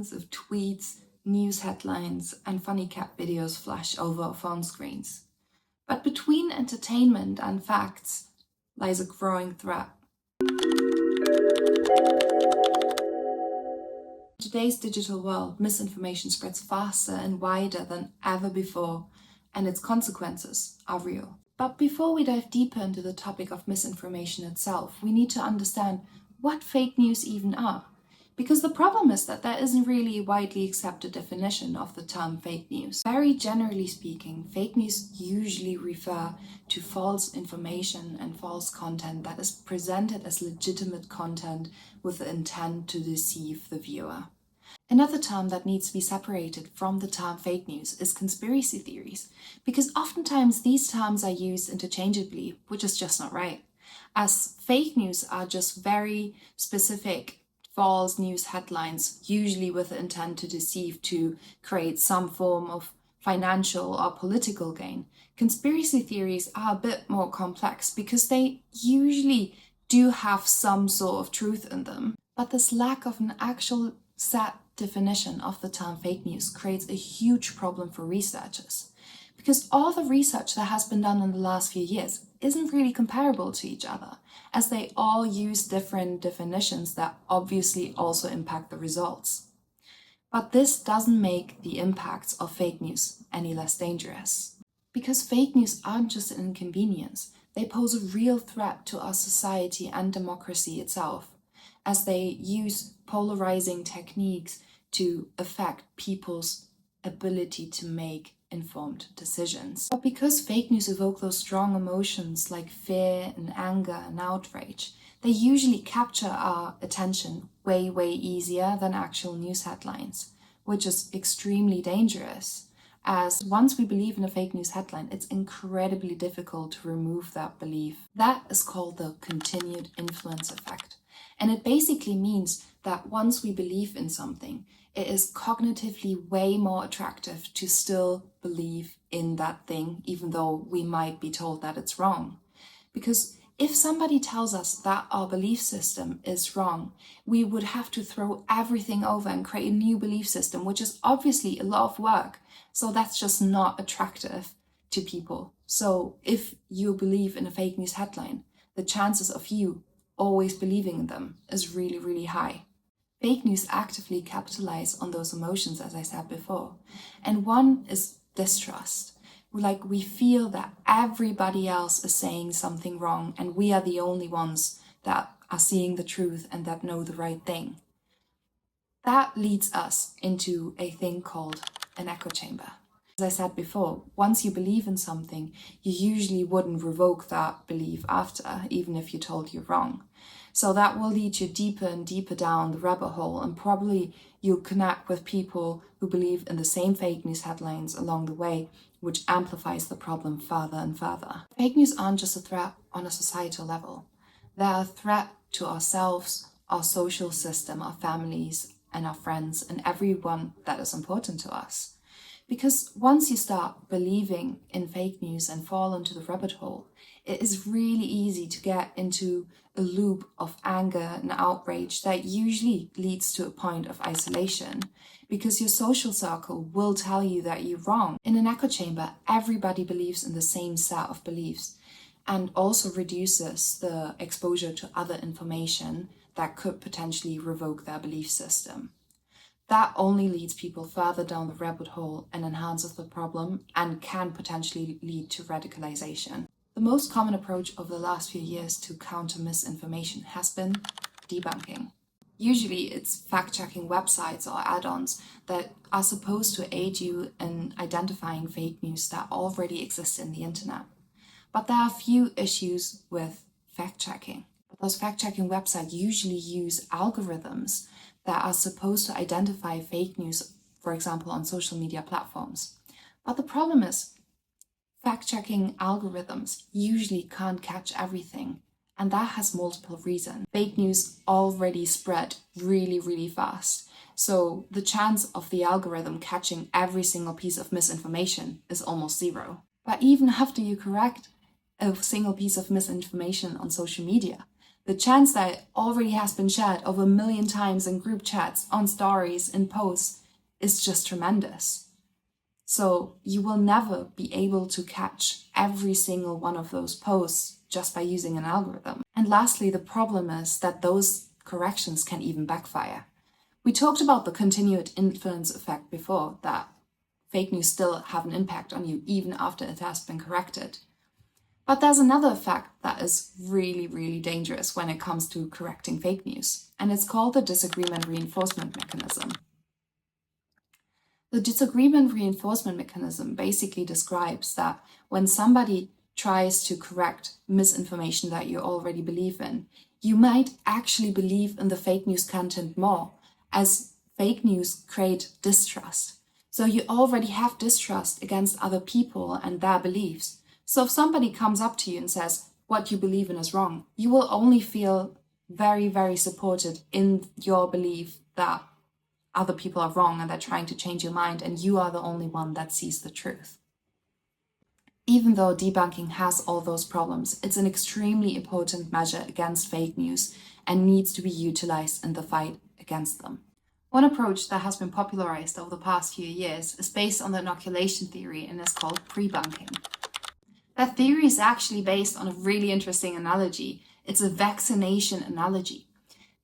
Millions of tweets, news headlines, and funny cat videos flash over our phone screens. But between entertainment and facts lies a growing threat. In today's digital world, misinformation spreads faster and wider than ever before, and its consequences are real. But before we dive deeper into the topic of misinformation itself, we need to understand what fake news even are. Because the problem is that there isn't really a widely accepted definition of the term fake news. Very generally speaking, fake news usually refer to false information and false content that is presented as legitimate content with the intent to deceive the viewer. Another term that needs to be separated from the term fake news is conspiracy theories, because oftentimes these terms are used interchangeably, which is just not right, as fake news are just very specific false news headlines, usually with the intent to deceive, to create some form of financial or political gain. Conspiracy theories are a bit more complex because they usually do have some sort of truth in them, but this lack of an actual set definition of the term fake news creates a huge problem for researchers, because all the research that has been done in the last few years isn't really comparable to each other, as they all use different definitions that obviously also impact the results. But this doesn't make the impacts of fake news any less dangerous. Because fake news aren't just an inconvenience, they pose a real threat to our society and democracy itself, as they use polarizing techniques to affect people's ability to make informed decisions. But because fake news evoke those strong emotions like fear and anger and outrage, they usually capture our attention way easier than actual news headlines, which is extremely dangerous, as once we believe in a fake news headline, it's incredibly difficult to remove that belief. That is called the continued influence effect. And it basically means that once we believe in something, it is cognitively way more attractive to still believe in that thing, even though we might be told that it's wrong. Because if somebody tells us that our belief system is wrong, we would have to throw everything over and create a new belief system, which is obviously a lot of work. So that's just not attractive to people. So if you believe in a fake news headline, the chances of you always believing in them is really high. Fake news actively capitalize on those emotions, as I said before. And one is distrust. Like, we feel that everybody else is saying something wrong and we are the only ones that are seeing the truth and that know the right thing. That leads us into a thing called an echo chamber. As I said before, once you believe in something, you usually wouldn't revoke that belief after, even if you're told you're wrong. So that will lead you deeper and deeper down the rabbit hole, and probably you'll connect with people who believe in the same fake news headlines along the way, which amplifies the problem further and further. Fake news aren't just a threat on a societal level. They're a threat to ourselves, our social system, our families, and our friends, and everyone that is important to us. Because once you start believing in fake news and fall into the rabbit hole, it is really easy to get into a loop of anger and outrage that usually leads to a point of isolation, because your social circle will tell you that you're wrong. In an echo chamber, everybody believes in the same set of beliefs, and also reduces the exposure to other information that could potentially revoke their belief system. That only leads people further down the rabbit hole and enhances the problem and can potentially lead to radicalization. The most common approach over the last few years to counter misinformation has been debunking. Usually it's fact-checking websites or add-ons that are supposed to aid you in identifying fake news that already exist in the internet. But there are a few issues with fact-checking. Those fact-checking websites usually use algorithms that are supposed to identify fake news, for example, on social media platforms. But the problem is, fact-checking algorithms usually can't catch everything, and that has multiple reasons. Fake news already spread really fast, so the chance of the algorithm catching every single piece of misinformation is almost zero. But even after you correct a single piece of misinformation on social media, the chance that it already has been shared over 1 million times in group chats, on stories, in posts is just tremendous. So you will never be able to catch every single one of those posts just by using an algorithm. And lastly, the problem is that those corrections can even backfire. We talked about the continued influence effect before, that fake news still have an impact on you even after it has been corrected. But there's another effect that is really, really dangerous when it comes to correcting fake news, and it's called the disagreement reinforcement mechanism. The disagreement reinforcement mechanism basically describes that when somebody tries to correct misinformation that you already believe in, you might actually believe in the fake news content more, as fake news create distrust. So you already have distrust against other people and their beliefs. So if somebody comes up to you and says, what you believe in is wrong, you will only feel very, very supported in your belief that other people are wrong and they're trying to change your mind and you are the only one that sees the truth. Even though debunking has all those problems, it's an extremely important measure against fake news and needs to be utilized in the fight against them. One approach that has been popularized over the past few years is based on the inoculation theory and is called pre-bunking. That theory is actually based on a really interesting analogy. It's a vaccination analogy,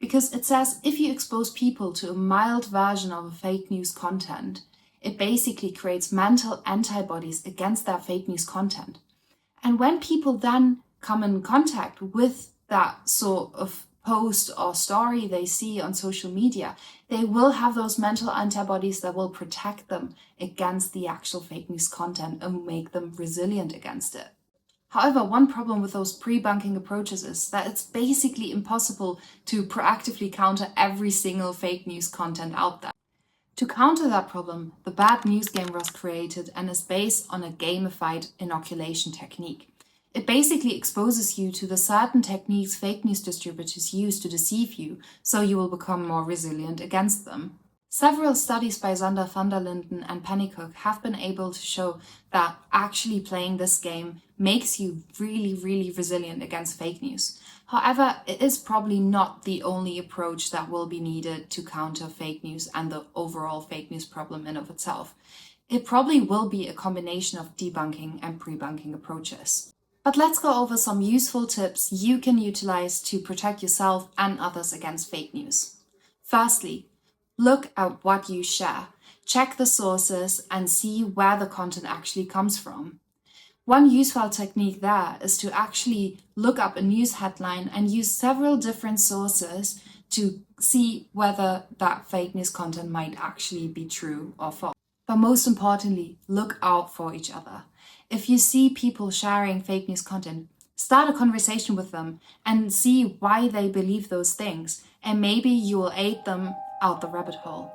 because it says if you expose people to a mild version of a fake news content, it basically creates mental antibodies against that fake news content. And when people then come in contact with that sort of post or story they see on social media, they will have those mental antibodies that will protect them against the actual fake news content and make them resilient against it. However, one problem with those pre-bunking approaches is that it's basically impossible to proactively counter every single fake news content out there. To counter that problem, the Bad News Game was created and is based on a gamified inoculation technique. It basically exposes you to the certain techniques fake news distributors use to deceive you, so you will become more resilient against them. Several studies by Sander van der Linden and Pennycook have been able to show that actually playing this game makes you really, really resilient against fake news. However, it is probably not the only approach that will be needed to counter fake news and the overall fake news problem in of itself. It probably will be a combination of debunking and pre-bunking approaches. But let's go over some useful tips you can utilize to protect yourself and others against fake news. Firstly, look at what you share. Check the sources and see where the content actually comes from. One useful technique there is to actually look up a news headline and use several different sources to see whether that fake news content might actually be true or false. But most importantly, look out for each other. If you see people sharing fake news content, start a conversation with them and see why they believe those things, and maybe you will aid them out the rabbit hole.